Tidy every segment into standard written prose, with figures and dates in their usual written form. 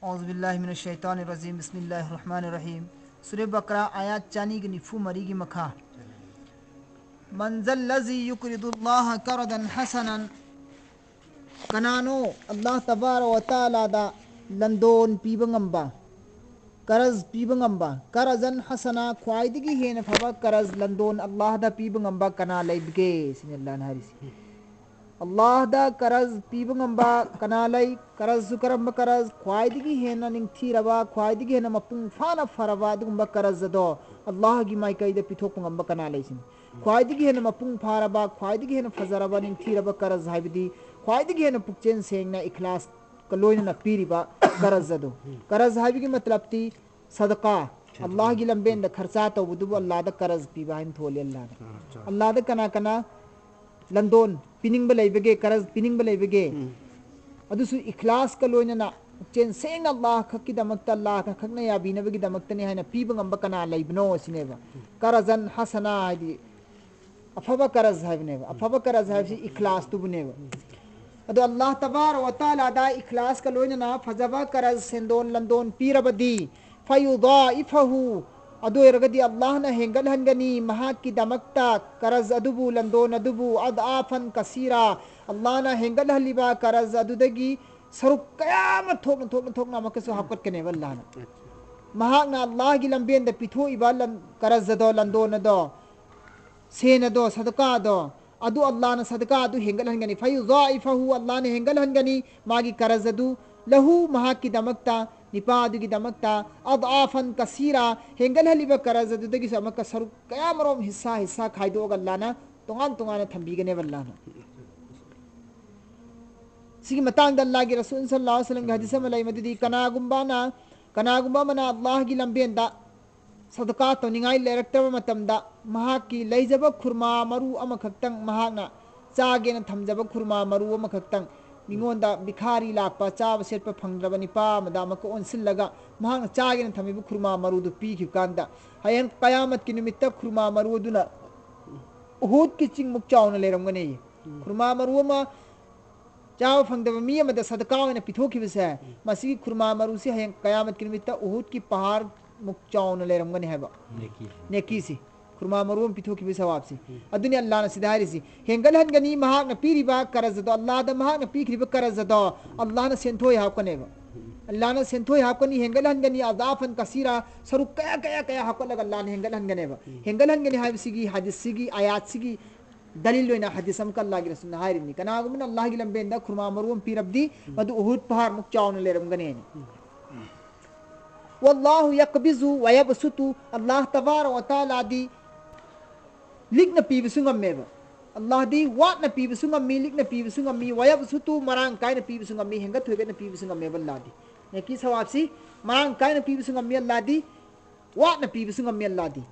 औज़ुबिल्लाहिमिनश्शैतानिर्रजीम बिस्मिल्लाहिर्रहमानिर्रहीम सूरह बकरा आयत चानी की निफू मरी की मखा मंज़ल्लज़ी युक़रिदुल्लाह क़रदन हसनन कनानो अल्लाह तबारक व तआला दा लंदोन पीबा ngamba करज पीबा ngamba करजन हसना ख्वाइदगी हेन फबा करज लंदोन अल्लाह दा पीबा ngamba कना लैबगे सिने अल्लाह ना हरिसी अल्लाह दा करज पीबा ngamba कना लै करज सुकरम करज ख्वाइदगी हेन निंगथीरबा ख्वाइदगी हेन मपुंग फाना फरबा दुगुंबा करज दो अल्लाह गी माइकई दा पिथोक ngamba कना लैसिन ख्वाइदगी हेन मपुंग फारबा ख्वाइदगी हेन फजरबा निंगथीरबा करज हाइबदी ख्वाइदगी हेन पुक्चेन सेंगना इखलास कलोइना पीरिबा करज दो करज हाइबगी मतलब ती सदका अल्लाह की लंबेन द खर्चा तो बुदुब अल्लाह द करज पीबा हिन थोले अल्लाह द कना कना लंदोन पिनिंग बलेबगे करज पिनिंग बलेबगे अदुसु इखलास का लोइना चेन सेंग अल्लाह खक्की दमक अल्लाह का खकना या बीनबगी दमकतने है पीबा ngamba कना लैबनो सिनेबा करजन हसना हाइदी अफबा करज हाइबनेबा अफबा करज हाइबसी इखलास तुबनेबा अदो अल्लाह तबारक व तआला दा इखलास का लोइना फजबा करज सेंदोन लंदोन पीरबदी फयुदाइफहु अदो एरगदी अल्लाह न हेंगल हंगनी महा की दमकता करज अदुबु लंदोन अदुबु अदआफन कसीरा अल्लाह न हेंगल हलिबा करज अदुदगी सरुक कयामत थोकना मकसु हकत कने वल्लाह न महा न अल्लाह की लंबेन द पिथो इबा करज दो लंदोन दो सेन दो सदका दो अदु अल्लाह न सदका अदु हेंगल हंगनी फयुदाइफहु अल्लाह न हेंगल हंगनी मागी करज अदु लहु महा की दमकता निपा अदुगी दमकता अदआफन कसीरा हेंगल हलिबा करज अदुदगी समक सरुक कयामरोम हिस्सा हिस्सा खाइदोग अल्लाह न तोंगान तोंगान थंबीगने वल्लाह न सिगी मतांग द अल्लाह की रसूल सल्लल्लाहु अलैहि वसल्लम की हदीस में लाई मददी कनागुंबा मना अल्लाह की लंबेन दा सदका तो निगाई लेरक्तब मतमदा महाक की लैजब खुरमा मरु अमखक्तंग महाकना चागेन थमजब खुरमा मरु अमखक्तंग मिंगोंदा बिखारी लाकपा चाब सेटप फंगद्रब निपा मदा मक ओनसिल्लगा महाक चागेन थमिब खुरमा मरु दु पीखिबकांदा हयंग कयामत की निमित्त खुरमा मरु दुना उहुद की चिंग मुक चावना लेरमगने खुरमा मरु अमा चाव फंगदब मी अमदा सदका ओना पिथोखिबसे मसी खुरमा मरु से हयंग कयामत की निमित्त उहुद की पहाड़ मुक्चाउन लेरमगने हैबा नेकीसी खुरमा मरुम पिथो की सवाबसी अदुनि अल्लाह न सिदारिसी हेंगल हनगनी महाक न पीरिबा करज दो अल्लाह द महाक न पीखरिबा करज दो अल्लाह न सेंथोय हाकनेबा अल्लाह न सेंथोय हाकनी हेंगल हनगनी अजाफन कसीरा सरु कया कया कया हाकलग अल्लाह न हेंगल हनगनेबा हेंगल हनगनी हाबिसिगी हदीसिगी आयातसिगी दलील लोइना हदीसम का अल्लाह की रसूल हारिनी कनागुमन अल्लाह की लंबेंदा खुरमा मरुम पीरबदी मदु उहुद पहाड़ मुक्चाउन लेरमगने वल्लाहु यकबिजु व यबसुतु अल्लाह तबारक व तआला दी लिखना पीबसु ngam अल्लाह दी वाटना पीबसु ngam लिखना पीबसु ngam व यबसुतु मरांग कायना पीबसु ngam हेंगा थोइबेना पीबसु ngam अल्लाह दी ने की सवाबसी मरांग कायना पीबसु ngam अल्लाह दी वाटना पीबसु ngam अल्लाह दी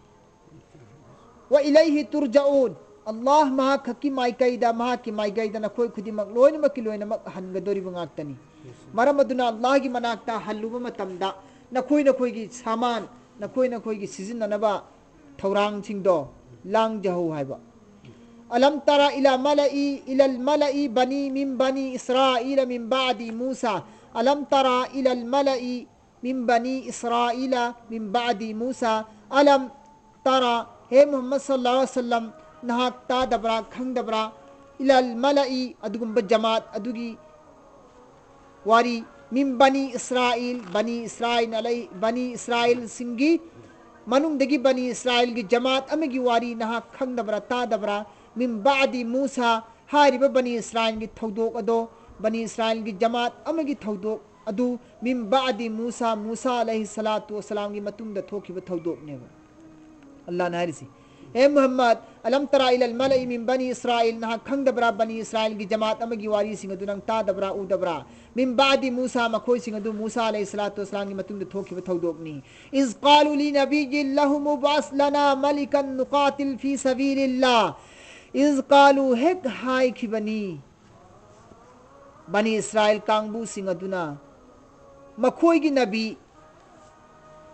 व इलैहि तुरजाउन अल्लाह महा खकी माइकैदा महा की माइकैदा न कोई खुदी मक लोइनमक हनगदोरिबा ngaktani मरमदुना अल्लाह की मनाक्ता हल्लुबा मतमदा नखोई नखोई की सामान नखोई की सिजिननबा थौरांग सिंगदो लांग जहौ हाइबा अलम तरा इला मलई बनी मिन बनी इसराइल मिन बादी मूसा अलम तरा इला मलई मिन बनी इसराइल मिन बादी मूसा अलम तरा हे मोहम्मद सल्लल्लाहु अलैहि वसल्लम नहाक्ता दबरा खंग दबरा इला मलई अदुगुंब जमात अदुगी वारी मिन बनी इसराइल सिंगी मनुंगदगी बनी इसराइल की जमात अमेगी वारी नहा खंगदबरा तादबरा मिन बादी मूसा हारिब बनी इसराइल की थौदोक अदो बनी इसराइल की जमात अमेगी थौदोक अदु मिन बादी मूसा अलैहि सलातु वसलाम की मतुंग द थोखिब थौदोक नेब अल्लाह नारिसी हे मोहम्मद अलम तरा इलल मलई मिन बनी इसराइल नहा खंगदबरा बनी इसराइल की जमात अमेगी वारी सिंग दुनंग तादबरा उदबरा मिन बादी मूसा मखोई सिंग दु मूसा अलैहि सलातु वसलाम की मतुंग थोखिब थौदोकनी इज कालू ली नबी लहु मुबास लना मलिकन नुकातिल फी सबीलिल्लाह इज कालू हेक हाय खिबनी बनी इसराइल कांगबू सिंग दुना मखोई की नबी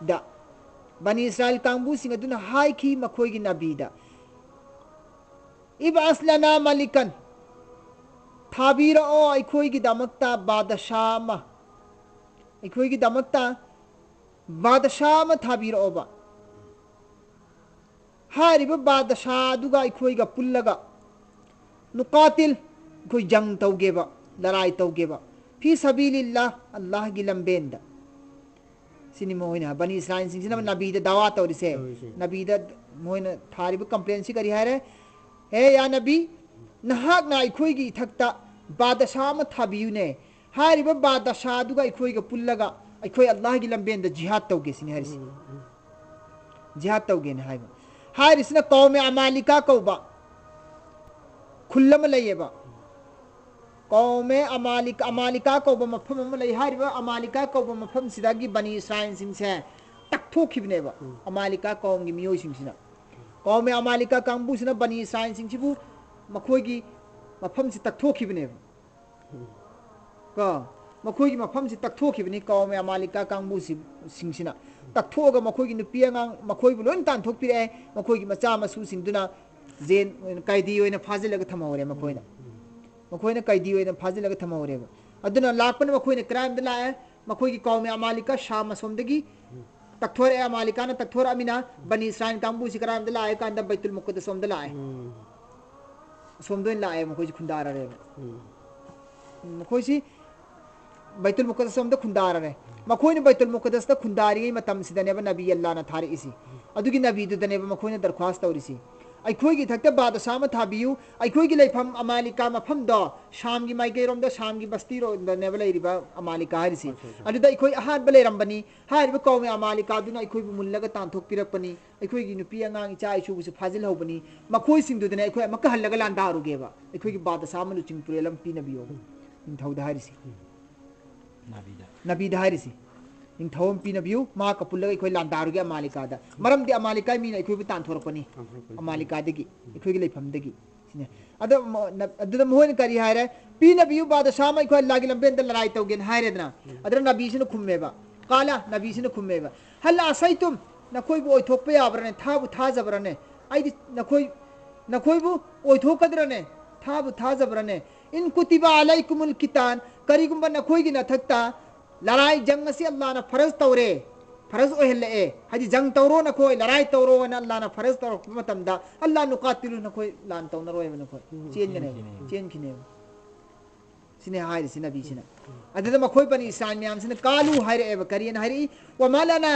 दा बनी इसराइल कांगबू सिंग दुना हाय खी मखोई की नबी दा इबास लना मलिकन थाबीर ओ अखोई की दमकता बादशाह ꯑꯩꯈꯣꯏꯒꯤ ꯗꯃꯛꯇ ꯕꯥꯗꯁꯥ ꯑꯃ ꯊꯥꯕꯤꯔꯛꯑꯣꯕ ꯍꯥꯏꯔꯤꯕ ꯕꯥꯗꯁꯥ ꯑꯗꯨꯒ ꯑꯩꯈꯣꯏꯒ ꯄꯨꯜꯂꯒ ꯅꯨꯀꯥꯇꯤꯜ ꯑꯩꯈꯣꯏ ꯖꯪ ꯇꯧꯒꯦꯕ ꯂꯔꯥꯏ ꯇꯧꯒꯦꯕ ꯐꯤ ꯁꯕꯤꯂꯤꯜlah ꯑꯜꯂꯥꯍꯒꯤ ꯂꯝꯕꯦꯟꯗ sini moina bani israel sing sina nabi da dawa tawrise nabi da moina thariba complaint si kari hare he ya nabi nahak na ikhoi gi thakta badasha ma thabiyu ne hariba badasha du ga ikhoi ga pullaga ikhoi allah gi lamben da jihad tawge sini harisi jihad tawge ne haiba harisna qawme amalika qawba khullama layeba qawme amalika qawba mafam ma lay hariba amalika qawba mafam sidagi bani israel sing se takthokibne ba amalika qawm gi miyoi sing sina qawme amalika kangbu sina bani israel sing sibu makhoi gi mafam si takthokibne ba ka makhoi gi mafam si takthokibni qawme amalika kangbu sing sina takhoga makhoi gi nupi angang makhoi bu lon tan thokpire makhoi gi macha masu sing duna zen kaidi oina fajilaga thamawre makhoi na मखोइने कैदी होइने फाजिलगा थमौरेबा अदुना लापन मखोइने crime the लाए मखोइगी कौमे अमालिका शाम असोमदगी तक्थोरे अमालिका न तक्थोर अमिना बनी Israel कांबू सि crime the लाए कांदा बैतुल मुक़द्दस सोम the लाए सोमदोइन लाए मखोइजी खुंदारा रे मखोइसी बैतुल मुक़द्दस सोम द खुंदारा रे मखोइने बैतुल मुक़द्दस द खुंदारी मतम सिदनेबा नबी अल्लाह न थारे इसी अदुगी नबी दुदनेबा मखोइने दरख्वास्त तौरिसी अखोई थकते बादशाह में थाबियु अखोई लेफम अमालिका मफम दो शाम की माइकेरोम दो शाम की बस्ती रो नेबल इरिबा अमालिका हरिसी अदुदा अखोई अहाद बले रंबनी हारिबा कौमे अमालिका दुना अखोई मुल्लगा तांथोक पिरपनी अखोई की नुपी अंगांग इचा इशु बुस फाजिल होबनी मखोई सिंदुदने अखोई मक हल्लगा लांदारुगेबा अखोई की बादशाह में लुचिंग पुरेलम पी नबियो निंथौदा हरिसी नबीदा हरिसी निंथौम पी नबियो मा कपुल्लगा अखोई लांदारुगे अमालिकादा मरमदि अमालिका मीना अखोई बु तांथोरपनी अमालिकादगी अखोई लेफमदगी सिने अदुदा मोहन करी हारे पी नबियो बादशाह मा अखोई अल्लाह की लंबेन द लड़ाई तौगेन हारेदना अदर नबी सिने खुम्मेबा काला नबी सिने खुम्मेबा हल असैतुम नखोई बु ओइथोकपे याबरने थाबु थाजबरने आइदि नखोई बु ओइथोकदरने थाबु थाजबरने इन कुतिबा अलैकुमुल कितान करिगुंबा नखोई गी नथक्ता लड़ाई जंग से अल्लाह ना फरज तौरे फरज ओहले हजी जंग तौरो न कोई लड़ाई तौरो न अल्लाह ना फरज तौरो मतमदा अल्लाह नुकातिलु न कोई लान तौ न रोय न कोई चेन खिने सिने हाय सिने बी सिने अदद मखोई बनी इसान म्याम सिने कालू हायरे एव करियन हायरी व मालाना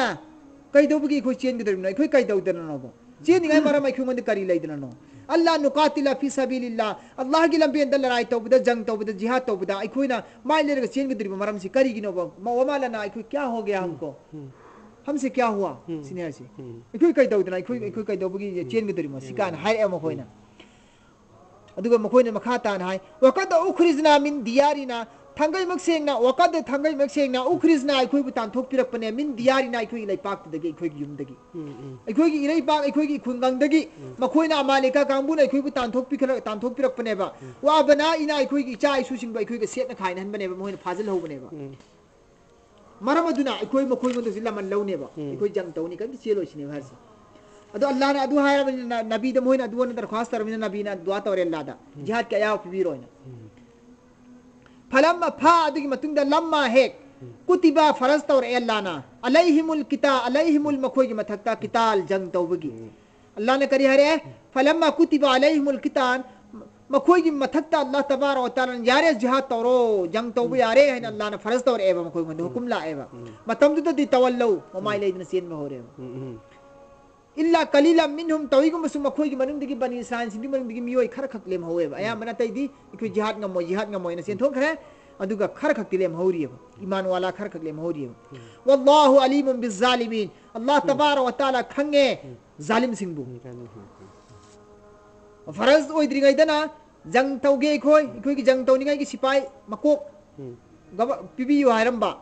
कैदोबगी कोई चेन गदर न कोई कैदौदन न नो चेन निगाय मरा मै खुमंद करी लैदन न अल्लाह नुकातिला फी सबिलिल्लाह अल्लाह की लंबे अंदर लड़ाई तौबदा जंग तौबदा जिहाद तौबदा अखोइना माय लेरगा चेन गदर मरम से करी गिनो व मालाना अखोइ क्या हो गया हमको हमसे क्या हुआ सिने से अखोइ कैदौदन अखोइ कैदौबगी चेन गदर म सिकान हाय एम खोइना अदुगा मखोइना मखा तान हाय वकद उखरिजना मिन दियारिना थंगई मक्सेंगना वकद थंगई मक्सेंगना उखरिजना अखोइ बु तान थोकपिरकपने मिन दियारिना अखोइ लैपाक दगी अखोइ युमदगी अखोइ की इरैपाक अखोइ की खुंगंगदगी मखोइना अमालिका कांबुना अखोइ बु तान थोकपिरकपनेबा वा बना इना अखोइ की इचा इसु सिंग अखोइ के सेटना खाइन हनबनेबा मोहिना फाजिल होबनेबा मरम अदुना अखोइ मखोइ गोंद जिल्ला मन लौनेबा अखोइ जंग तौनी कन चेलोसिने हरसी अदो अल्लाह ने अदु हाय नबी द मोहिना अदुवन दरख्वास्त तरमिना नबी ना दुआ तौरे अल्लाह दा जिहाद के आया पिबिरोइना फलम्मा फा अदुगी मतुंगदा लम्मा हेक कुतिबा फरज तौर अल्लाहना अलैहिमुल किता अलैहिमुल मखोगी मथक्ता किताल जंग तौबगी अल्लाह ने करी हरे फलम्मा कुतिबा अलैहिमुल कितान मखोगी मथक्ता अल्लाह तबारक व तआला यारे जिहाद तौरो जंग तौब यारे है अल्लाह ने फरज तौर एवा मखोगी मंद हुकुम ला एवा मतम दि तवल्लौ व मा इलैहिन सीन में हो रे इल्ला कलीला मिनहुम तौइगुम सुम मखोगी मनुंदगी बनी इस्राइल सिंदी मनुंदगी मियोय खर खकलेम होएबा अया मना तैदी इखु जिहाद ngamo ina sen thokre aduga khar khaktilem hawriye iman wala khar khakilem hawriye wallahu alimun bizzalimin allah tabarak wa taala khange zalim singbu faraz oidri gaidana jang tauge khoi ki jang tawni gai ki sipai makok gaba pibiyu hairamba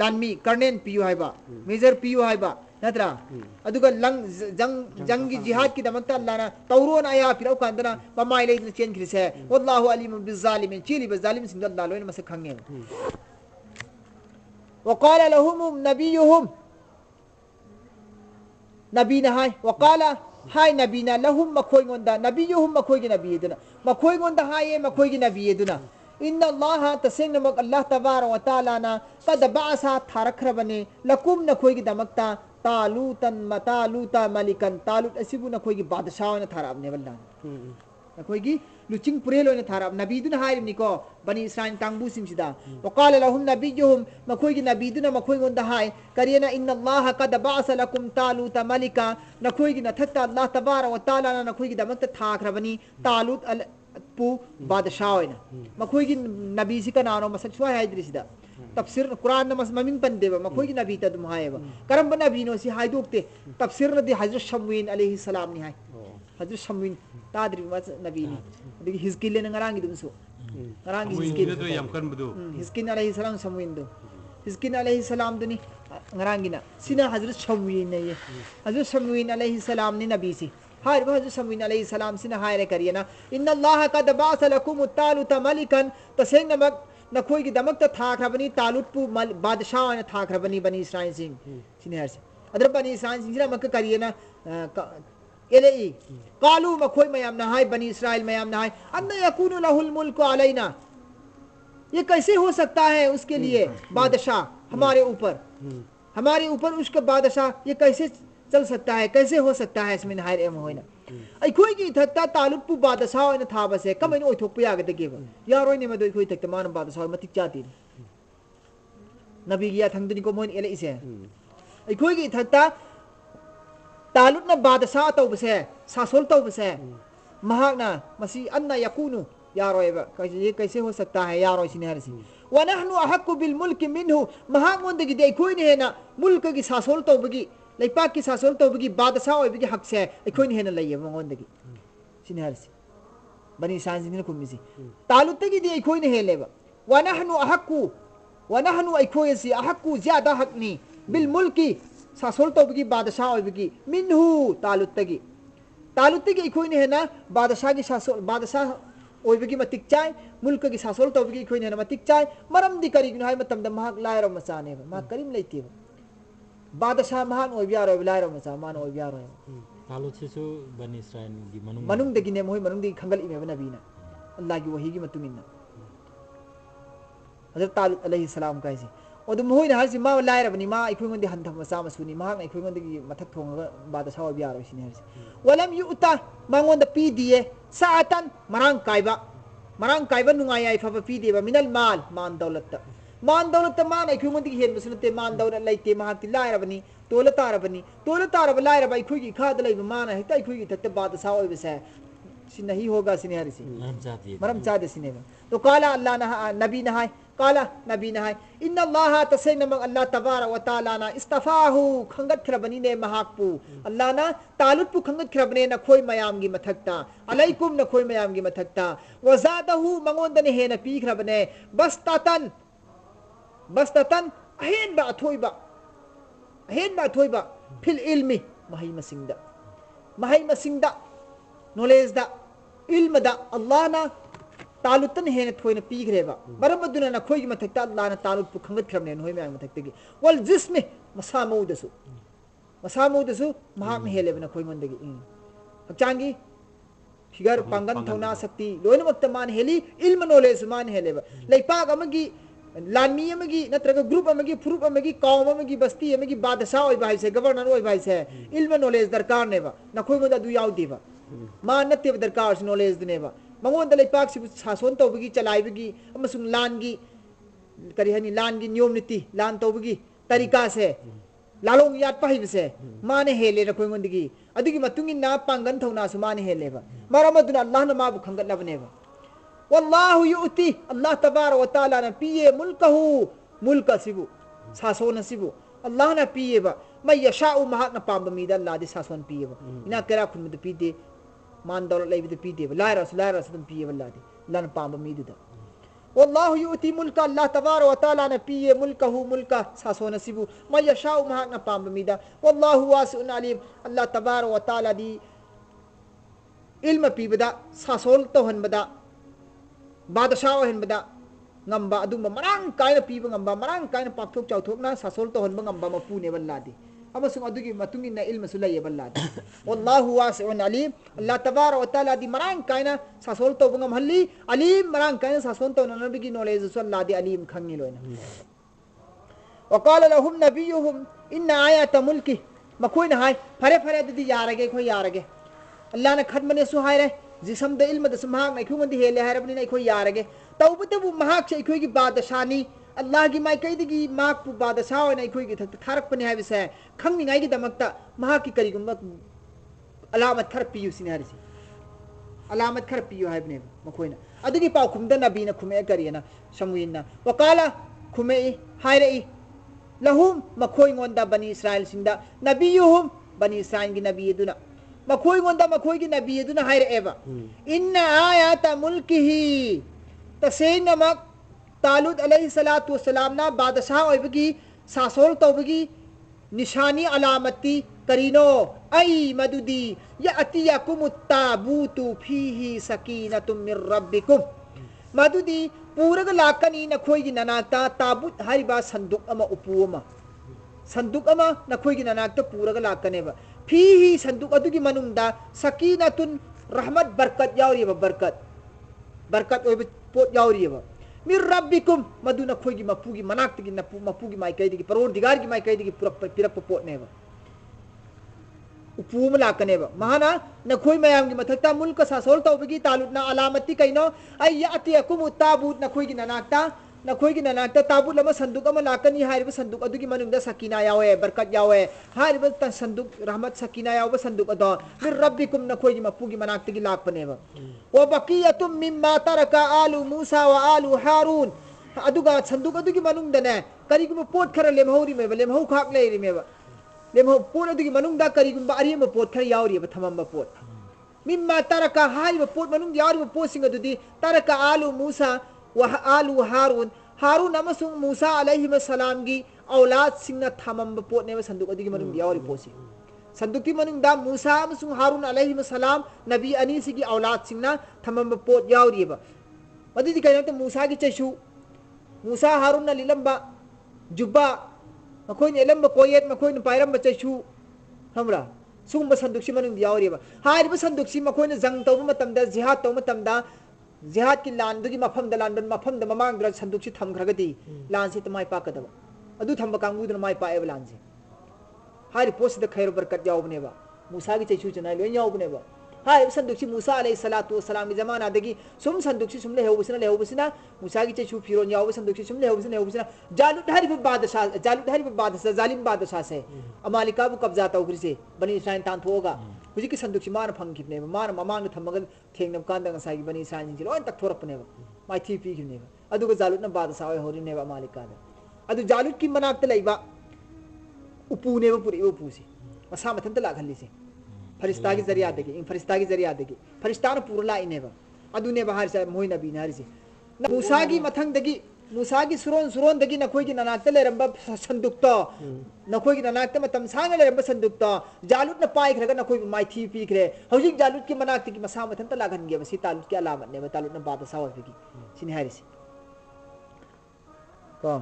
lanmi karnen piyu haiba major piyu haiba नत्रा अदुगा लंग जंग की जिहाद की दमकता अल्लाह ना तौरोन आया फिर औकांदना ममाई ले चेंज खिसे वल्लाहु अलीमुन बिज़ालिमिन चीली बिज़ालिम सिंग अल्लाह लोइन मसे खंगे वक़ाल लहुम नबियुहुम नबीना हाय वक़ाल हाय नबीना लहुम मखोई गोंदा नबियुहुम मखोई की नबी दुना मखोई गोंदा हाय मखोई की नबी दुना इन्ना अल्लाह तसेंग नमक अल्लाह तबारक व तआला ना कद बासा थारखरबने लकुम नखोई की दमकता तालूता मलिकन तालूत असिबु नखोई की बादशाह ने थारबने वल्ला नखोई की लुचिंग पुरेल ने थारब नबीदुन हायरनिको बनी इस्राइल कांगबु सिमसिदा वकाल लहुम नबियुहुम नखोई की नबीदुन नखोई गोंदा हाय करियना इन्ना अल्लाह कद बासा लकुम तालूता मलिका नखोई की नथत्ता अल्लाह तबारक व तआला ना नखोई की दमकता थारखरबनी तालूत पू बादशाह होइना मखोई की नबी सी कनानो मसक सुवा हायद्रिसिदा तफसीर कुरान न ममिंग पंदेबा मखोई की नबी तदम हायबा करम नबी नो सी हायदोक्ते तफसीर नदी हजरत शमून अलैहि सलाम नि हाय हजरत शमून ताद्रि मस नबी नि दि हिजकिल ने ngaraंगी दुमसो ngaraंगी हिजकिल तो यम कन बदो हिजकिल अलैहि सलाम शमून दो हिजकिल अलैहि सलाम दुनी ngaraंगी ना सिना हजरत शमून ने ये हजरत शमून अलैहि सलाम नि नबी सी हाय हजरत शमून अलैहि सलाम सिना हाय रे करियना इन्ना अल्लाह कद बासा लकुम तालुत मलिकन तसेंग नमक नखोई की दमक थाखरबनी तालुत पु बादशाह ने थाखरबनी बनी इस्राइल सिंह सिनेहर से अदर बनी इस्राइल सिंह मक करियना एले कालू मखोई मयाम नहाय बनी इस्राइल मयाम नहाय अन्ना यकूनु लहुल मुल्क अलैना ये कैसे हो सकता है उसके लिए बादशाह हमारे ऊपर उसका बादशाह ये कैसे चल सकता है कैसे हो सकता है इसमें नहाय एम होइना अखोई की थत्ता तालुत पु बादशाह ने थाबसे कमैन ओइथोप यागदगेबा यारोय ने मदो अखोई थक्ता मान बादशाह मतिक जाती नबी गिया थंगदनी को मोइन एले इसे अखोई की थत्ता तालुत न बादशाह तौबसे सासोल तौबसे महागना मसी अन्ना यकूनु यारोयबा ये कैसे हो सकता है यारोय सिनेहरसी व नहनु अहक्कु बिल मुल्क मिनहु महागोंदगी दे अखोई ने हेना मुल्क की सासोल तौबगी लेपाक की सासोल तौबगी बादशाह ओइबगी हक से अखोई ने हेना लइय मंगोंदगी सिनेहरसी बनी सांजिन कुमिसी तालुत की दे अखोई ने हेलेबा व नहनु अखोई से अहक्कु ज्यादा हकनी बिल मुल्की सासोल तौबगी बादशाह ओइबगी मिनहु तालुत की अखोई ने हेना बादशाह की सासोल बादशाह ओइबगी मतिक चाय मुल्क की सासोल तौबगी अखोई ने हेना मतिक चाय मरम दी करिगनु हाय मतम द महाक लायरो मसाने मा करीम लेती बादशाह महान ओइबियारो लायरो मसा मान ओइबियारो तालुत सिसु बनी इस्राइल की मनुंग दगिने मोय मनुंग दी खंगल इमे नबीना अल्लाह की वही की मतुमिना हजरत तालुत अलैहि सलाम कैसे ओदु मोय ना हरसि मा लायरबनी मा अखोई मंदी हंथम मसा मसुनी मा अखोई मंदी मथक थोंगा बादशाह ओइबियारो सिने हरसि वलम युता मांगोंद पी दिए सातन मरांग कायबा नुंगाय आइ फबा पी देबा मिनल मान दौलत मान मान अखोई मंदी हेन बसनते मान दौलत लैते महाति लायरबनी तोल तारब लायरबा अखोई की खाद लैब माना हेता अखोई की तत्ते बादशाह ओइबसे सि नहीं होगा सिने हरसि मरम चादे सिने तो काला अल्लाह नबी नहाय इन्ना अल्लाह तसैनम अल्लाह तबारक व तआला ना इस्तफाहु खंगत खरबनी ने महाकपु अल्लाह ना तालुत पु खंगत खरबने न खोई मयाम गी मथक्ता अलैकुम न खोई मयाम गी मथक्ता व ज़ादहु मंगोंदने हे न पी खरबने बस्ततन अहेन बा अथोइबा फिल इल्मी महै मसिंगदा नॉलेज दा इल्म दा अल्लाह ना तालुतन हेन थोइना पीग्रेबा बरमदुना न खोई मथक्ता अल्लाह ना तालुत पु खंगत खरबने नोय म्यां मथक्तगी वल जिस्म मसामौदसु महाम हेलेबना खोई मंदगी हक्चांगी फिगर पांगन थौना शक्ति लोइन मक्त मान हेली इल्म नॉलेज मान हेलेबा लैपाग अमगी लानमी अमगी नत्रगा ग्रुप अमगी फुरुप अमगी कौम अमगी बस्ती अमगी बादशाह ओइ भाई से गवर्नर ओइ भाई से इल्म नॉलेज दरकार नेबा न खोई मंदा दु याव देबा मान नत्ते दरकार नॉलेज दुनेबा मंगोंद लैपाक सिबु सासोन तौबगी चलाइबगी अमसुंग लानगी करी हनी लानगी नियम नीति लान तौबगी तरीका से लालोंग याद पाहिबसे माने हेले न खोई मंदगी अदुगी मतुंगी ना पांगन थौना सु माने हेलेबा मरमदुना अल्लाह न माबु खंगत लबनेबा वल्लाहु युति अल्लाह तबारक व तआला न पिए मुल्कहु मुल्क सिबु सासोन सिबु अल्लाह न पिएबा मै यशाउ महाक न पांब मीदा अल्लाह दे सासोन पिएबा इना केरा खुन मद पीदे मान दौलत लैबद पीदे लायरस तुम पिएबा अल्लाह दे लन पांब मीदा वल्लाहु युति मुल्क अल्लाह तबारक व तआला न पिए मुल्कहु मुल्क सासोन सिबु मै यशाउ महाक न पांब मीदा वल्लाहु वासिउन अलीम अल्लाह तबारक व तआला दी इल्म पीबदा सासोल तोहनबदा बादशाह हेनबदा ngamba adumba marang kaina piba ngamba marang kaina pakthok chawthok na sasol to honba ngamba mapune walladi अमसुंग अदुगी मतुंगी ना इल्म सुलैय बल्लाद वल्लाहु वासिउन अलीम अल्लाह तबारक व तआला दी मरांग कायना सासोल तो बंगम हल्ली अलीम मरांग कायना सासोल तो नबी नॉलेज सल्ला दी अलीम खंगी लोयना वकाल लहुम नबियुहुम इन्ना आयात मुल्की मखोइन हाय फरे फरे ददी यारगे खोय यारगे अल्लाह ने खदमने सुहाय रे जिसम द इल्म द सुमाग नै खुमंदी हेले हारबनी नै खोय यारगे तौबतबु महाक से खोय की बादशानी अल्लाह की माई कईदगी माक पु बादशाह नै खोय की थक थारकपने हाबिसे खंगनिंगाई की दमकता महाक की करिगुम अलामत खर पियु सिनारिसी अलामत खर पियु हायबने मखोइना अदुगी पाउ खुमदा नबी न खुमे करियना समुइना वकाला खुमे हायरे लहुम मखोई गोंदा बनी इस्राइल सिंदा नबियुहुम बनी इस्राइल की नबी दुना मखोई गोंदा मखोई की नबी दुना हायरे एवा इन्ना आयात मुल्किही तसेनमक तालुत अलैहि सलातु वसलाम ना बादशाह ओइबगी सासोल तौबगी निशानी अलामती करीनो आई मदुदी या अतियाकुम ताबूतु फीही सकीनतुम मिर रब्बिकुम मदुदी पूरग लाकनी नखोई ननाक्ता ताबूत हरिबा संदुक अमा उपु अमा संदुक अमा नखोई ननाक्ता पूरग लाकनेबा फीही संदुक अदुगी मनुंगदा सकीनतुन रहमत बरकत यावरिबा बरकत ओइब पोत यावरिबा मिर रब्बिकुम मदु नखोई मपुगी मनाक्तगी मपुगी माई कैदिगी परवरदिगार की माई कैदिगी पिरप पोतनेबा उपूम लाकनेबा महाना नखोई मयाम की मथक्ता मुल्क सासोल तौबगी तालुतना अलामती कइनो अय अतियकुम ताबूत नखोई की ननाक्ता ताबूत लमा संदुक अमा लाकनी हारिबा संदुक अदुगी मनुंगदा सकीना यावे बरकत यावे हारिबा त संदुक रहमत सकीना यावे संदुक अदो मिर रब्बिकुम नखोई की मपुगी मनाक्तगी लाकनेबा व बकियतुम मिम्मा तरका आलु मूसा व आलु हारून अदुगा संदुक अदुगी मनुंगदने करिगुम पोत खर लेमहौरी मेबा लेमहौ खाक लेरी मेबा लेमो पोत अदुगी मनुंगदा करिगुम्बा अरियम पोत खर यावरिबा थमम्बा पोत मिम्मा तरका हारिबा पोत मनुंग यावरिबा पोत सिंग अदुदी तरका आलु मूसा व आलु हारून अमसुंग मूसा अलैहि सलाम की औलाद सिंग थमम्बा पोत नेबा संदुक अदुगी मनुंग यावरि पोसी संदुक की मनुंगदा मूसा अमसुंग हारून अलैहि सलाम नबी अनीसी की औलाद सिंग थमम्बा पोत यावरिबा अदुदी कयनते मूसा की चशु मूसा हारून लिलंबा जुब्बा मखोइन एलंबा कोयेत मखोइन पायरंबा चशु हमरा सुंबा संदुक्सी मनुंग यावरिबा हारिबा संदुक्सी मखोइन जंग तौबा मतमदा जिहाद तौबा मतमदा जिहाद की लानदुगी मफमदा लानबन मफमदा ममांगद्रा संदुक्सी थमखरगदी लानसी तमाय पाकदबा अदु थंबा कांगुदना माय पाएबा लानसी हारि पोसदा खैर बरकत यावबनेबा मूसा की चशु चना लोय यावबनेबा हाय संदुक्सी मूसा अलैहि सलातु वसलाम की जमाना दगी सुम संदुक्सी सुम लेहौबसिना मूसा की चशु फिरोन यावब संदुक्सी सुम लेहौबसिना जालुत हरिब बादशाह जालिम बादशाह से अमालिका बु कब्जा तौग्री से बनी इस्राइल तान थोगा हुजी की संदुक्सी मान फंगिबने मान ममांग थमगल थेंगनम कांदा ngसाई बनी इस्राइल जी लोन तक थोरपनेबा माई थी पीगिनेबा अदुगा जालुत ना बादशाह होरिनेबा अमालिका अदु जालुत की मनाक्त लैबा उपूनेबा पुरी उपूसी मसा मथंत लागल्ली से फरिश्ता की जरिया देगी इन फरिश्ता की जरिया देगी फरिश्ता ने पूरा लाइनेबा अदुने बाहर से मोहि नबी नारी से मूसा की मथंग दगी मूसा की सुरोन दगी नखोई की ननाक्ते लेरंबा संदुक तो नखोई की ननाक्ते मतम सांग लेरंबा संदुक तो जालुत न पाई खरगा नखोई माई थी पी खरे हौजिक जालुत की मनाक्ते की मसा मथंत लागन गे बसी तालुत की अलामत ने तालुत न बादशाह होगी सिने हारी से को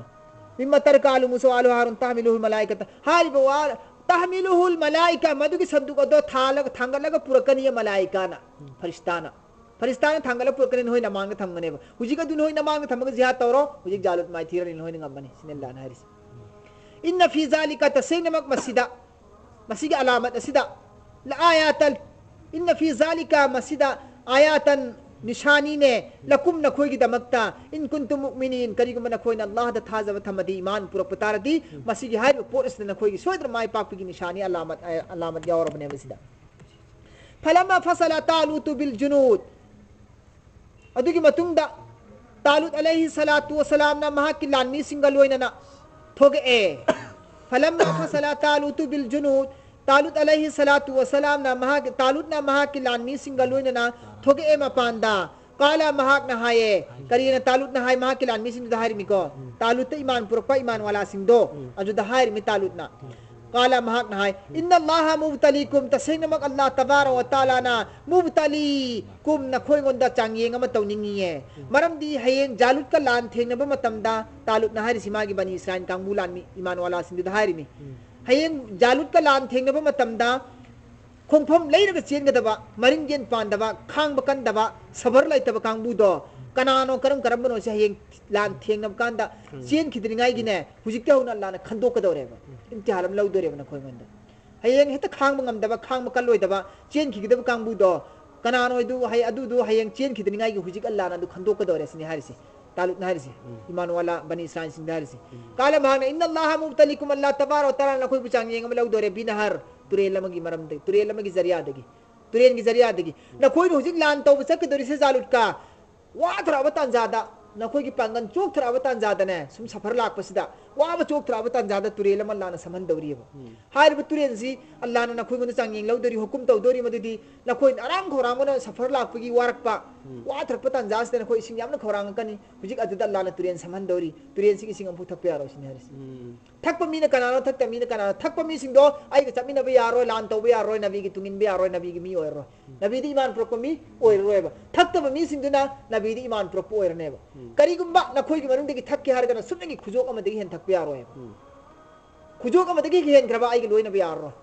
मिम्मा तरकालु मूसा आलु हारून तामिलुल मलाइकत हारी बवार तहमिलुहुल मलाइका मधु की संदुक दो थांगलग पुरकनिय मलाइकाना फरिश्ताना थांगल पुरकनिन होय नमांग थमगने हुजिका दुन होय नमांग थमग जिहाद तौरो हुजिक जालुत माई थीरन होय ngambani सिनेल्ला नारिस इन्न फी ज़ालिका तसैनमक मसीद अलामत असिदा लायातल इन्न फी ज़ालिका मसीदा आयातन निशानी ने लकुम नखोई की दमकता इन कुंतुम मुमिनीन करिगुम नखोई न अल्लाह द थाजव थमदी ईमान पूरा पतारदी मसी की हाय पोरस नखोई की सोदर माय पाक की निशानी अलामत या और बने मसीदा फलमा फसला तालुत बिल जुनूद अदुगी मतुंगदा तालुत अलैहि सलातु वसलाम ना महा की लानी सिंगलोइना थोगे ए फलमा फसला तालुत बिल जुनूद तालुत अलैहि सलातु वसलाम ना महा की लानी सिंगलोइना थोगे ए मपांदा काला महाक नहाये करियना तालुत नहाय महा किलान मिसिन दहार मिको तालुत ईमान पुरपा ईमान वाला सिंदो अजु दहार मि तालुत ना काला महाक नहाय इन्नल्लाहा मुबतलीकुम तसेंगनमक अल्लाह तबारा व ताला ना मुबतली कुम नखोय गोंदा चांगयेंग अमा तौनिंगिये मरमदी हयेंग जालुत का लान थेंगनबा मतमदा तालुत नहारी सिमागी बनी इस्राइल कांगबु लान मी ईमान वाला सिंदु धारी मी हयेंग जालुत का लान थेंगनबा मतमदा खोंफम लेरगा चेनगदबा मरिंगेन पांदबा खांगबा कंदबा सबर लाइतबा कांगबुदो कनानो करम करमबनो से हयेंग लान थेंगनब कांदा चेन खिदरिंगाई गिने हुजिकते होना लाना खंदोकदोरेबा इम्तिहान लौदोरेबा नखोय मंदा हयेंग हेता खांगबा ngamdaba खांगबा कल्लोयदबा चेन खिगदबा कांगबुदो कनानो दु हय अदुदु हयेंग चेन खिदरिंगाई गी हुजिक अल्लाह ना दु खंदोकदोरे सिनि हारिसि तालुक नारिसि ईमान वाला बनी इस्राइल सिंह हारिसि काला भागना इन्नल्लाहा मुबतलीकुम अल्लाह तबारा व तआला नखोय बुचांग येंग लौदोरे बिनहर तुरेल लमगी मरमदे तुरेल लमगी जरिया दगी तुरेन की जरिया दगी नखोय हुजिक लान तौब सकदोरि से जालुत का वाथराबा तांजादा नखोय की पांगन चोक थराबा तांजादा ने सुम सफर लाकपसिदा वाबा चोक थराबा तांजादा तुरेल मन लाना समन दौरियबा हारिबा तुरेन सी अल्लाह ना नखोय गन चांगिंग लौदोरि हुकुम तौदोरि मदुदि नखोय आराम खोरांगन सफर लाकपगी वारकपा वाथरपा तांजास ते नखोय इसिंग यामना खोरांग कनी हुजिक अदुदा अल्लाह ना तुरेन समन दौरि तुरेन सी इसिंग अमफु थकपे यारो सिनि हारिसि थकपा मीना कनानो थकता मीना कनानो थकपा मी सिंग दो आई के चमिनबा यारो लान तौबा यारो नबी की तुंगिनबा यारो नबी की मी ओयरो नबी दी ईमान प्रोको मी ओयरोयबा थकतबा मी सिंग दुना नबी दी ईमान प्रोको ओयरनेबा करीगुंबा नखोय की मनुंग दगी थकके हारगना सुनगी खुजोक अमदगी हेन थकपे यारो खुजोक अमदगी हेन ग्रबा आई के लोयनबा यारो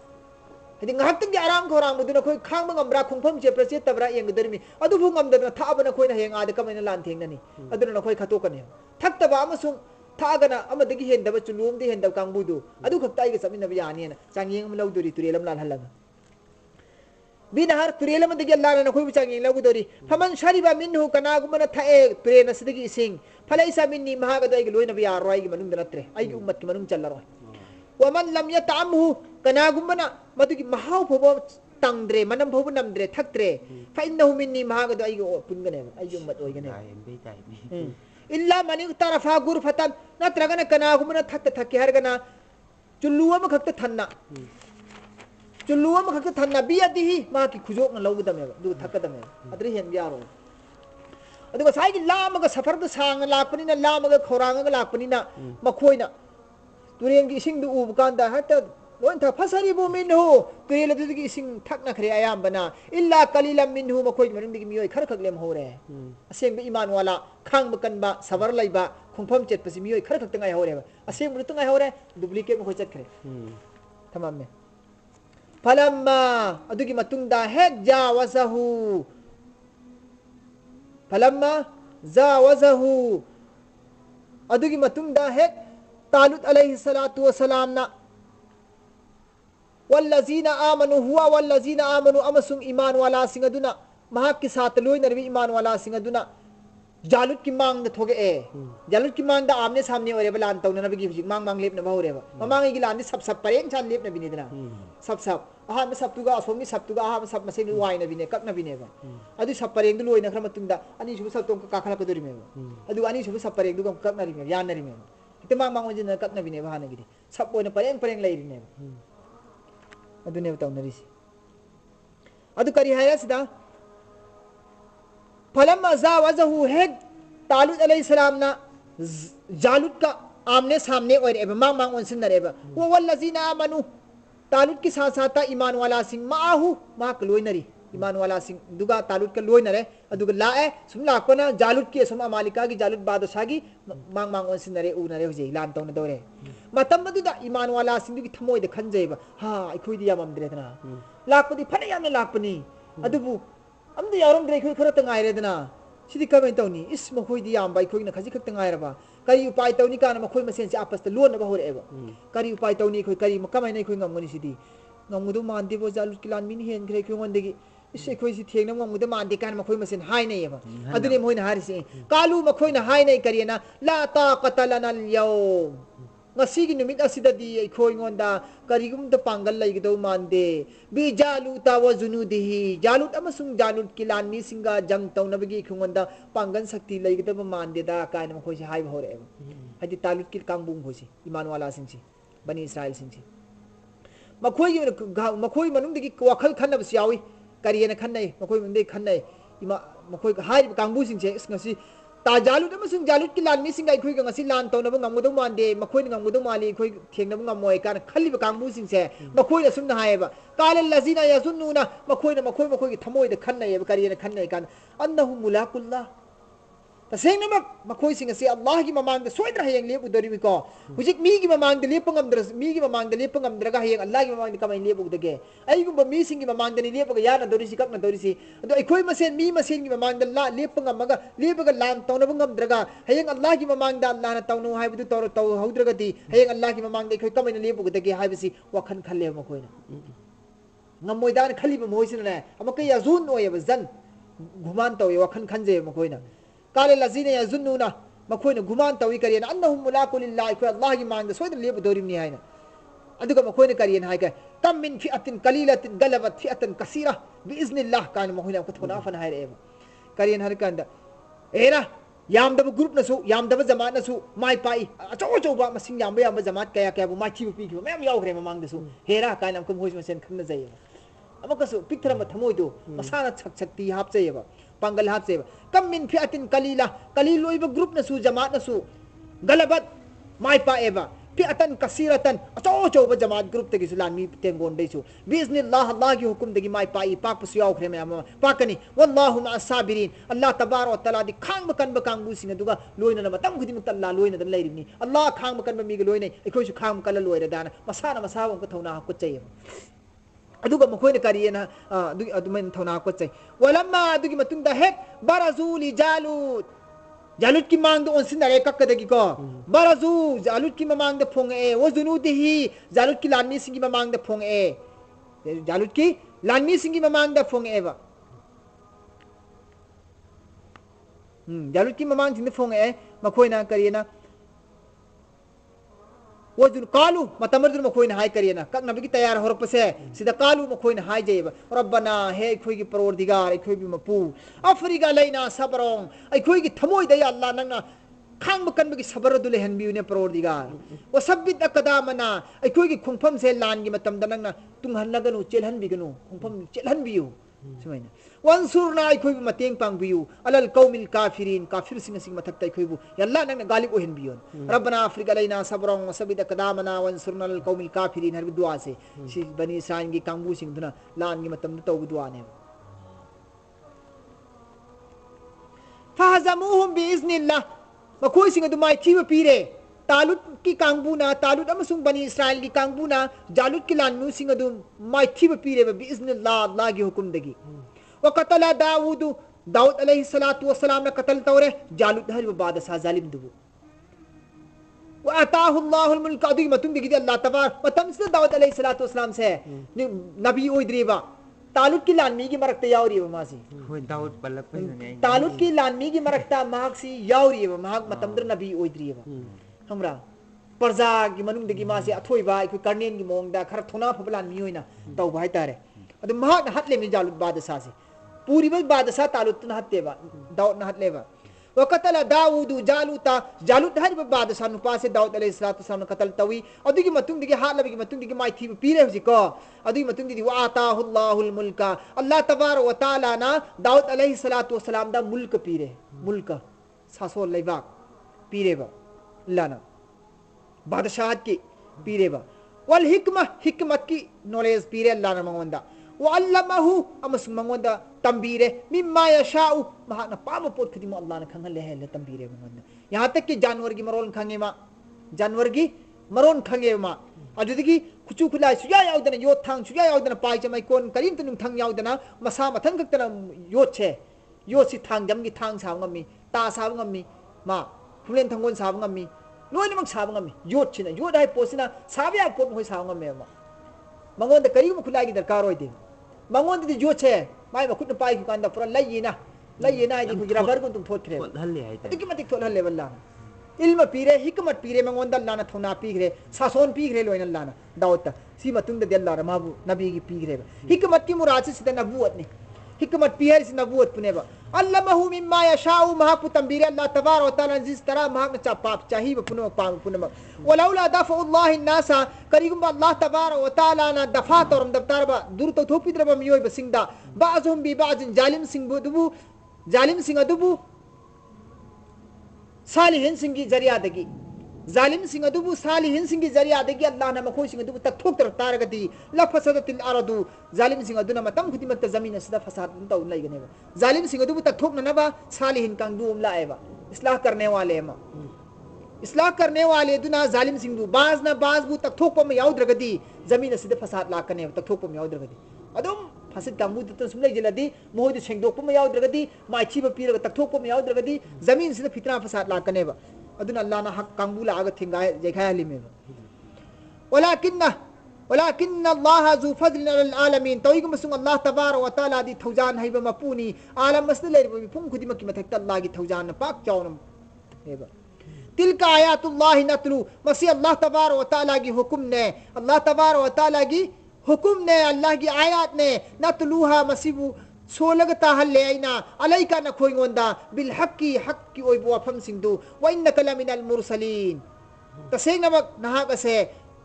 हदि ngahakting aram khorang mudu nkhoi khang ngamra khungpham che prase tabra yeng dermi adu bu ngam da tha bana khoi na heng ade kamena lan theng nani adu na khoi khato kane thak taba amasung tha gana amadagi hen daba chulum di hen dab kang budu adu khak tai ga samina ba yani na changyeng mlau dori turelam lan halaga binahar turelam dagi allah na khoi changyeng lau dori faman shariba minhu kana gumana thae turena sidagi sing falaisa minni mahaga dai ga loina ba yaro ai gi manung da natre ai gi ummat ki manung challaro waman lam yatamhu kana gumana मधुकी Mahav फोबो तंगद्रे मनम फोबो नमद्रे थकद्रे फाइनहु Minni महागदो iGo पुनगने iGo मत ओइगने इल्ला मनि तरफा गुरफतन नत्रगन कनागुमन थक थके हरगना चुल्लुवम खक्त थन्ना चुल्लुवम खक्त थन्ना बियदिही माकी खुजोक न लौगदमे दु थकदमे अद्रि हेन बियारो अदुगा साइगी लामगा सफर द सांग लाकपनिना लामगा खोरांगा लाकपनिना मखोइना तुरेंगी इसिंग दु उबकांदा हत लोन था फसरिबु मिनहु तुरेल दुदगी इसिंग थकना खरे आयाम बना इल्ला कलीलम मिनहु मखोय मनुंदगी मियोय खर खगलेम होरे असेंग ईमान वाला खांग बकनबा सबर लैबा खुंफम चेतपसि मियोय खर खग तंगाय होरे असेंग बुत तंगाय होरे डुप्लीकेट मखोय चतखरे तमाम में फलम्मा अदुगी मतुंगदा हेक जावसहु फलम्मा जावसहु अदुगी मतुंगदा हेक तालुत अलैहि सलातु वसलाम ना वल्लजीना आमनु हुआ वल्लजीना आमनु अमसुंग ईमान वाला सिंग अदुना महाक के साथ लोय नरवी ईमान वाला सिंग अदुना जालुत की मांग न थोगे जालुत की मांग दा आमने सामने ओरे बलान तौन न बगी मांग मांग लेप न बहुरे बा ममांग की लान सब सब परेंग छान लेप न बिने दना सब सब आहा में सब तुगा असोमी सब तुगा आहा में सब मसे वाई न बिने कक न बिने बा अदु सब परेंग लोय न खर मतुंदा अनि सुब सब तों का खला कदुरी में अदु अनि सुब सब परेंग दुगम कक न रि में यान न रि में ते मांग मांग जिन कक न बिने बा न गिरी सब ओन परेंग परेंग लै रि ने अदुने बताउनरिसि अदु करी हायसिदा फलम्मा जावजहु हेक तालुत अलैहिस्सलाम ना जालुत का आमने सामने और एब मांग मांग उनसिन नरेब वो वल्लजीना आमनु तालुत के साथ साथ ईमान वाला सिंह माहु मा कलोइनरी ईमान वाला सिंह दुगा तालुत का लोइनरे अदुग लाए सुम लापना जालुत के सुम मालिका की जालुत बादशाही मांग मांग उनसिन नरे उ नरे हुजे लान तौन दौरे मतम मदुदा ईमान वाला सिंह की थमोय द खंजेबा हा अखोइदि याममद्रेदना लापदि फने यामने लापनी अदुबु अमदि यारमद्रे खै खरा तंगाइरेदना सिदि कमें तौनी इस मखोइदि याम बाइ खोइना खजि खक तंगाइरबा करी उपाय तौनी काना मखोइ मसेन से आपस त लोन बा होरेबा करी उपाय तौनी खोइ करी कमाइ नै खोइ ngमगनि सिदि ngमगदु मानदि बो जालुत किलान मिन हेन खरे खोंगनदगी इसे खोइ सि थेंगना ngमगदु मानदि काना मखोइ मसेन हाइ नै एबा अदुने मोइना हारिसे कालु मखोइना हाइ नै करियना ला ताक़त लना अल-यौम ngasi numit asidadi khoi ngonda karigum da pangal laigdo mande bi jaluta wa junudihi jalut amasung jalut kilan mi singa jang taunabagi khungonda pangan sakti laigdo mande da kainam khoi si hai hore hadi talut kil kangbung hosi iman wala sinchi bani israel sinchi makhoi manung digi wakhal khanna basiawi kariyana khannai makhoi munde khannai ima makhoi hai kangbu singche ngasi ता जालुद अमसुंग जालुद की लान missing I खोई गंगसी लान तौनब ngमगदौ मानदे मखोइ ngमगदौ माली खोइ थेंनब ngमोय कान खलिब कांगबु सिंसे मखोइ assume ना हायबा काल लजीना यजुन्नुना मखोइ मखोइ की थमोइ the खन्नयब करियन खन्नय कान अन्नहु मुलाकुल्लाह तसेंगनमक मखोइ सिंग से अल्लाह की ममांग द सोइद्र हयंग लेप उदरिबि को हुजिक मी की ममांग द लेप ngमद्र मी की ममांग द लेप ngमद्रगा हयंग अल्लाह की ममांग द कमाइ लेप उदगे अइगुम मी सिंग की ममांग द नि लेप या ना दोरिसि कक ना दोरिसि अदो अखोइ मसेन मी मसेन की ममांग द ला लेप ngमगा लेपगा लान तौनब ngमद्रगा हयंग अल्लाह की ममांग द अल्लाह ना तौनु हाइबदु तौर तौ हौद्रगति हयंग अल्लाह की ममांग द अखोइ कमाइ लेप उदगे हाइबसि वखन खले मखोइना ngमोइदान खलिब मोइसिना अमक याजुन ओयब जन घुमान तौय वखन खनजे मखोइना काले लजीने यजुन्नुना मखोइना घुमान तौई करियन अन्नहुम मुलाकुलिल्लाह इखो अल्लाह की मांग सोइद लेब दोरिमनि हाइना अदुगा मखोइना करियन हाइका कम मिन फिअतिन कलीलतिन गलबत फिअतन कसीरा बिइज्निल्लाह कान मखोइना को थोना फन हाइरेब करियन हरकंद एरा यामदब ग्रुप नसु यामदब जमात नसु माइ पाई अचो अचो बा मसिंग यामबे यामबे जमात कया कया बु माइ थिबु पिखिबो मैम यावग्रे ममांग दसु हेरा कान अमकम होइस मसेन खंना जाय अमकसु पिक्थरम थमोइदो मसाना छक छक्ति हापचेब पंगल हापचेब कम मिन फिअतिन कलीला कलील लोइब ग्रुप नसु जमात नसु गलबत माइ पाएबा फिअतन कसीरतन अचो अचो बा जमात ग्रुप तगी सुलान मी तेंगोन दैसु बिइज्निल्लाह अल्लाह की हुकुम दगी माइ पाई पाकपसु यावग्रे मैम पाकनी वल्लाहु मअस्साबिरीन अल्लाह तबारक व तआला दि खांग बकन बकांगबु सिंग दुगा लोइना मतम खुदिम तल्ला लोइना दन लैरिबनी अल्लाह खांग बकन बमी लोइने इखोइसु खांग कल लोइरा दाना मसाना मसाबम को थौना को चैय अदुगा मखोइना करियना अदुमन थौना को चै वलम्मा अदुगी मतुंदा हेक बरजुली जालूत जालूत की मांग दो ओनसिनरे कक्कदगी को बरजू जालूत की मांग दे फोंगे वजुनुदिही जालूत की लानमी सिंगी मांग दे फोंगे जालूत की लानमी सिंगी मांग दे फोंगे एबा जालूत की मांग सिंगी फोंगे मखोइना करियना वजुन कालू मतमरदुन मखोइना हाय करियना ककनबगी तैयार होरपसे सिदा कालू मखोइना हाय जेबा रब्बना हे अखोइगी परवरदिगार अखोइगी मपू अफरिगा लैना सबरों अखोइगी थमोइ दया अल्लाह नंगना खांग कनबगी सबर दुले हनबियुने परवरदिगार व सब्बित अकदामना अखोइगी खुंफम से लानगी मतमदा नंगना तुंगहनगनु चेलहनबिगनु खुंफम चेलहनबियु सुमाइना वंसुरना अखोइबु मतेंग पांगबियु अलल कौमिल काफिरीन काफिर सिंग सिंग मथक्ता अखोइबु यल्ला नंगना गालिब ओहनबियुन रब्बना अफ्रिका लैना सबरों व सब्बित अकदामना वंसुरना अलल कौमिल काफिरीन हरबि दुआ से सि बनी इस्राइल की कांगबु सिंग दुना लानगी मतमदा तौबु दुआ ने फहजमुहुम बिइज्निल्लाह मखोइ सिंग दुमाइ थिब पीरे तालुत की कांगबुना तालुत अमसुंग बनी इस्राइल की कांगबुना जालुत की लानमु सिंग दुम माइ थिब पीरे बिइज्निल्लाह अल्लाह की हुकुम दगी वक़तला दाऊद दाऊद अलैहिस्सलातु वस्सलाम ने कत्ल तौरे जालूत हर बादशाह जालिम दुबु व अताहु अल्लाहुल मुल्क अदी मतुम दिगी अल्लाह तबार मतम से दाऊद अलैहिस्सलातु वस्सलाम से नबी ओइद्रीबा तालुत की लानमी की मरकते यावरी मासी दाऊद बल्लभ तालुत की लानमी की मरकता माहसी यावरी माहक मतमद्र नबी ओइद्रीबा हमरा परजा की मनुंग दिगी मासी अथोइबा इको कर्नेन की मोंगदा खर थोना फबलान मी होइना तौबा हाइतारे अदु माहक हतले में जालूत बादशाह से पूरी बस बादशाह तालुत न हत्तेबा दाऊद न हतलेबा वक़तला दाऊद जालूता जालूत हर बादशाह नु पासे दाऊद अलैहिस्सलातु वस्सलाम न कत्ल तवी अदुगी मतुंग दिगी हालबगी मतुंग दिगी माइ थी पीरे हुजिको अदुगी मतुंग दिगी वाताहु अल्लाहुल मुल्का अल्लाह तबारक व तआला ना दाऊद अलैहिस्सलातु वस्सलाम दा मुल्क पीरे मुल्क सासो लैबा पीरेबा लाना बादशाहत की पीरेबा वल हिकमा हिकमत की नॉलेज पीरे लाना मंगवंदा वअल्लमहु अमसुंग मंगवंदा तंबीरे मिम्मा यशाउ महाना पाम पोत खदिम अल्लाह ने खंगल ले तंबीरे मंगवंदा यहां तक कि जानवर की मरोन खंगे मा जानवर की मरोन खंगे मा अजुदगी खुचु खुलाई सुया याउदना यो थांग सुया याउदना पाइ चमै कोन करिन तनु थांग याउदना मसा मथंग कतना यो छे यो सि थांग जमगी थांग साव ngami ता साव ngami मा फुलेन थांगोन साव ngami लोइनमक साव ngami यो छिना यो दाइ पोसिना साव्या पोत होय साव ngame मा मंगोंद करिगु खुलाई की दरकार होइदे मंगोंद दि जो छे माइ बखुत पाइ की कांदा पुरा लइना आदि गुजरा बरगुन तुम थोथरे हल्ले आइते अदि मतिक थोल हल्ले वल्ला इल्म पीरे हिकमत पीरे मंगोंद लाना थौना पीगरे सासोन पीगरे लोइन लाना दावत सी मतुंग दे अल्लाह माबू नबी की पीगरे हिकमत की मुराद से नबूवत ने हिकमत पीहर से नबूवत पुनेबा अल्लमहु मिम्मा यशाउ महकु तंबीरे अल्लाह तबारक व तआला जिस तरह महक चा पाप चाही पुनो पाम पुनम वलौला दफउल्लाहि नासा करिगुम अल्लाह तबारक व तआला ना दफा तोरम दफ्तारबा दूर तो थोपी द्रबम योय बसिंगदा बाजुम बि बाजिन जालिम सिंह दुबु सालिहिन सिंगी जरिया दगी जालिम सिंह अदुबु सालिहिन सिंगी जरिया दगी अल्लाह ना मखोई सिंह अदुबु तकथोक तर तारगदी लफसदतिल अरदु जालिम सिंह अदुना मतम खुदिमत जमीन असदा फसाद तौ लैगनेबा जालिम सिंह अदुबु तकथोक ननबा सालिहिन कांगदु लाएबा इस्लाह करने वाले मा इस्लाह करने वाले दुना जालिम सिंह दु बाज ना बाज बु तकथोक पम याउद्रगदी जमीन असदा फसाद लाकने तकथोक पम याउद्रगदी अदुम फसिद कांगबु तत सुम लैजलदी मोहदु सेंगदोक पम याउद्रगदी माइचीबा पीरग तकथोक पम याउद्रगदी जमीन असदा फितना फसाद लाकनेबा अदुन अल्लाह ना हक कांगबु लाग थिंगाय जेखायली में वलाकिन अल्लाह जु फजलिन अलल आलमीन तौइग मसुंग अल्लाह तबारक व तआला दी थौजान हैबा मपुनी आलम मसले लेबा पुंग खुदिम की मथक अल्लाह की थौजान पाक चावनम हेबा तिलका आयातुल्लाह नतलू मसी अल्लाह तबारक व तआला की हुक्म ने अल्लाह तबारक व तआला की हुक्म ने अल्लाह की आयत ने नतलूहा मसीबु सोलगता हल्ले आइना अलैका न खोइंगोंदा बिल हक्की हक्की ओइबो वफम सिंधु व इन्नका लमिनल मुरसलीन तसेंगमक नहाक असे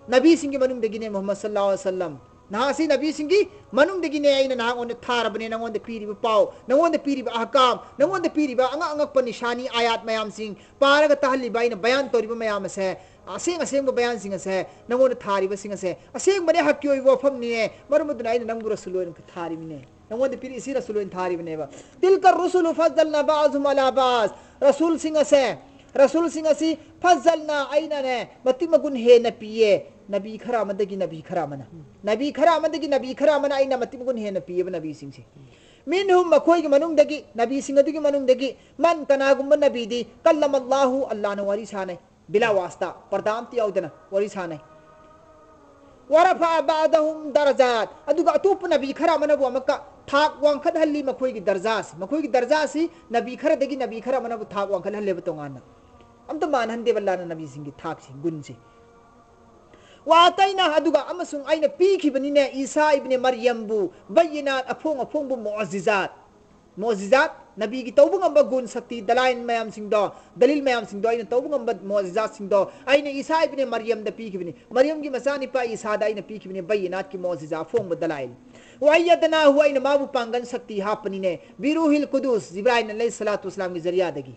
नबी सिंह की मनुंग दगिने मोहम्मद सल्लल्लाहु अलैहि वसल्लम नहासी नबी सिंह की मनुंग दगिने आइना नांगोंद थारबने नांगोंद पीरिबा पाव नांगोंद पीरिबा अहकाम नांगोंद पीरिबा अंगक प निशानी आयात मयाम सिंह पारग तहलिबा इन बयान तोरिबा मयाम से असेंग असेंग बयान सिंह से नांगोंद थारिबा सिंह से असेंग बने हक्की ओइबो वफम निए मरमुदना इन नंगु रसूलोन थारिबने नंगोंद पीरि इसी रसूलोन थारिबनेबा तिलकर रसूल फज़लना बाज़ुम अला बाज़ रसूल सिंह सी फज़लना आइना ने मतिमगुन हे न पिए नबी खरा मदगी नबी खरा मना आइना मतिमगुन हे न पिए नबी सिंह से मिनहुम मखोई के मनुंग दगी नबी सिंह दुगी मनुंग दगी मन कनागुम नबी दी कल्लम अल्लाह अल्लाह ने वरी साने बिला वास्ता परदाम तियाउदना वरी साने वरफा बादहुम दरजात अदुगा अतुप नबी खरा मनबु अमका थाक वांखद हल्ली मखोई की दर्जासी नबी खरा दगी नबी खरा मनबु थाक वांखद हल्ले बतोंगाना अमत मानहंदे बल्लाना नबी सिंह की थाक सिंह गुन से वाताइना अदुगा अमसुंग आइना पीखिबनिने ईसा इब्ने मरियम बु बयिनात अफोंग बु मुअजिजात नबी की तौबुंगम गुन शक्ति दलाइन मयाम सिंह दो दलील मयाम सिंह दो आइना तौबुंगम मुअजिजात सिंह दो आइना ईसा इब्ने मरियम द पीखिबनि मरियम की मसानी पा ईसा द आइना पीखिबनि बयिनात की मुअजिजा अफोंग दलाइल वयदना हुआ आइना माबु पांगन शक्ति हापनिने बिरूहिल कुदुस जिब्राइल अलैहिस्सलातु वस्सलाम की जरिया दगी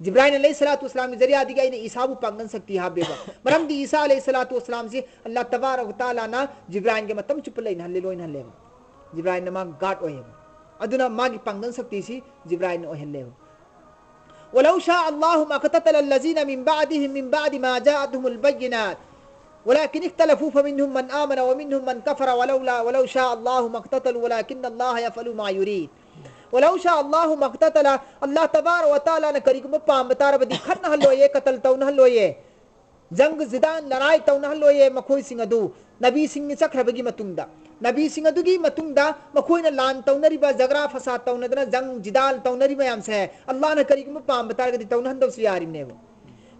जिब्राइल अलैहिस्सलातु वस्सलाम की जरिया दिगा इन ईसा बु पांगन सकती हा बेबा मरम दी ईसा अलैहिस्सलातु वस्सलाम से अल्लाह तबारक व तआला ना जिब्राइल के मतम चुप लेन हल्ले लोइन हल्ले जिब्राइल नमा गाड ओहे अदुना मागी पांगन सकती सी जिब्राइल ओहे हल्ले वलौ शा अल्लाहु मा क़ततल अल्लज़ीना मिन बादिहिम मिन बादि मा जाअतहुमुल बय्यिनात वलाकिन इख्तलफू फमिनहुम मन आमन व मिनहुम मन कफर वलौ शा अल्लाहु मा क़ततलू वलाकिन अल्लाह यफ़अलु मा युरीद वलौ शा अल्लाहु मा क़ततल अल्लाह तबारक व तआला ने करिकुम पाम बतारबदी खन हल्लोये कतल तौन हल्लोये जंग जिदान लड़ाई तौन हल्लोये मखोई सिंह अदु नबी सिंह चखरबगी मतुंगदा नबी सिंह अदुगी मतुंगदा मखोइना लान तौनरिबा जगरा फसाद तौनदना जंग जिदाल तौनरि मयाम से अल्लाह ने करिकुम पाम बतारगदी तौन हंदव सियारिनेबो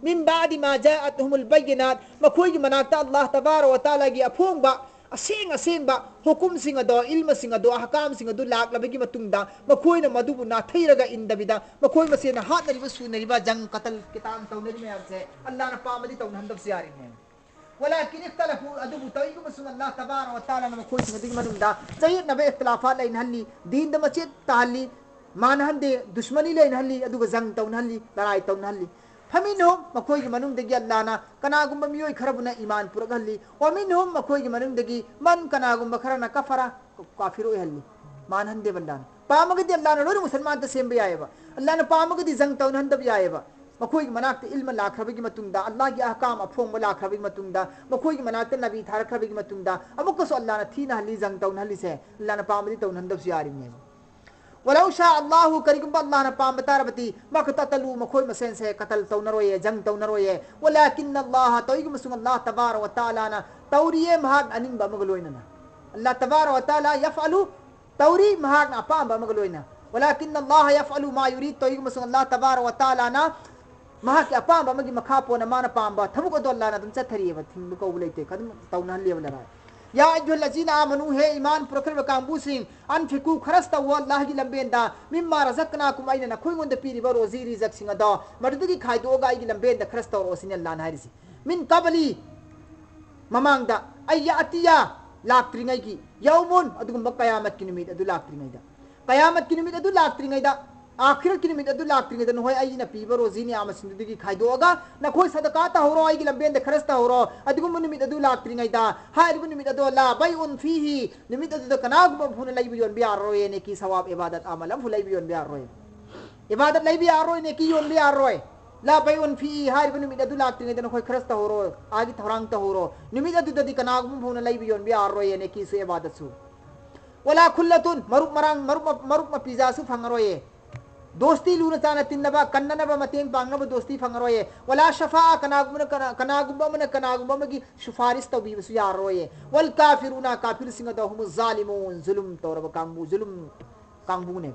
मिन बादि मा जाअतहुमुल बय्यिनात मखोई मनाक्ता अल्लाह तबारक व तआला की अफोंगबा असेंबा हुकुम सिंह अदो इल्म सिंह अदो अहकाम सिंह अदो लाक्लबगी मतुंगदा मखोइना मदुबु नाथैरगा इंदबिदा मखोइ मसेना हातनरिबा सुनरिबा जंग कतल कितान तौनरि मयाम से अल्लाह ना पामदी तौन हंदव सियारिने वलाकिन इख्तलफू अदुबु तौइगु मसुंग अल्लाह तबारक व तआला ना मखोइ सिंह अदुगी मतुंगदा जयत नबे इख्तिलाफात लेन हल्ली दीन द मचेत ताहल्ली मानहंदे दुश्मनी लेन हल्ली अदुगा जंग तौन हल्ली लड़ाई तौन हल्ली फमिनहुम मखोई की मनुंग दगी अल्लाह ना कनागुम मियोय खरबुना ईमान पुरग हल्ली वमिनहुम मखोई की मनुंग दगी मन कनागुम खरना कफरा काफिर हल्ली मान हंदे बल्लान पामगदी अल्लाह ना लोर मुसलमान त सेम बियायबा अल्लाह ना पामगदी जंग तौन हंद बियायबा मखोई की मनाक्ते इल्म लाखरबगी मतुंगदा अल्लाह की अहकाम अफोंग लाखरबगी मतुंगदा मखोई की मनाक्ते नबी थारखरबगी मतुंगदा अमुकसो अल्लाह ना थीना हल्ली जंग तौन हल्ली से अल्लाह ना पामदी तौन हंद सियारिने वलौ शा अल्लाहु करिकुम अल्लाह ना पाम बतारबती मकततलु मखोई मसेन से कतल तौनरोये जंग तौनरोये वलाकिन अल्लाह तौइगुम सुम अल्लाह तबारक व तआला ना तौरिये महाग अनिंग बमगलोइना अल्लाह तबारक व तआला यफअलु तौरी महाग अपाम बमगलोइना वलाकिन अल्लाह यफअलु मा युरीद तौइगुम सुम अल्लाह तबारक व तआला ना महाग अपाम बमगी मखापो न मान पाम बा थमुक दो अल्लाह ना तुम चथरिये थिंग को बुलेते कदम तौनहल ले बलरा या अय्युहल्लज़ीना आमनू है ईमान पुरखर कांबूसिंग अनफिकू खरस्ता हुआ अल्लाह की लंबेंदा मिम्मा रज़क़नाकुम आइना नखुइंगोंद पीरिबा रोजी रिज़क सिंग अदा मर्दुगी खाइदोगा आइगी लंबेंदा खरस्ता रोसिन अल्लाह ना हारिसि मिन कबली ममांगदा अय्यातिया लाक्त्रिंगै की यौमुन अदुगुम क़यामत की निमित अदु लाक्त्रिंगैदा क़यामत की निमित अदु लाक्त्रिंगैदा आखिर की निमित अदु लाक्ट्रिंग दन होय आई ना पीबा रोजी नि आमसिन दुगी खाइदोगा ना कोई सदका ता होरो आई लंबेन द खरस ता होरो अदुगुम निमित अदु लाक्ट्रिंग आइदा हाय अदुगुम निमित अदु ला बाय उन फीही निमित अदु कनाग फुन लाई बियोन बियार रोय ने की सवाब इबादत अमल फुलाई बियोन बियार रोय इबादत लाई बियार रोय ने की योन बियार रोय ला बाय उन फीही हाय अदुगुम निमित अदु लाक्ट्रिंग दन होय खरस ता होरो आगी थरांग ता होरो निमित अदु ददी कनाग फुन लाई बियोन बियार रोय ने की सु इबादत सु वला खुल्लतुन मरुप मरांग मरुप पिजा सु फंगरोय दोस्ती लून चाना तिन्नबा कन्ननबा मतेंग पांगनबा दोस्ती फंगरोये वला शफा कनागुबा की सिफारिश तबी बसु यारोये वल काफिरुना काफिर सिंग द हुम जालिमून जुल्म तौरब कांगबू जुल्म कांगबू ने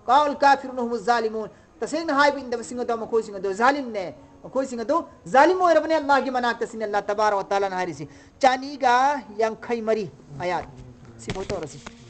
काल काफिरुन हुम जालिमून तसेंग हाय बिन द सिंग द मकोय सिंग द जालिम ने मकोय सिंग द जालिम होय रबने अल्लाह की मनाक तसिन अल्लाह तबारक व तआला न हारिसी चानीगा यांखै मरी आयात सिबोतो रसी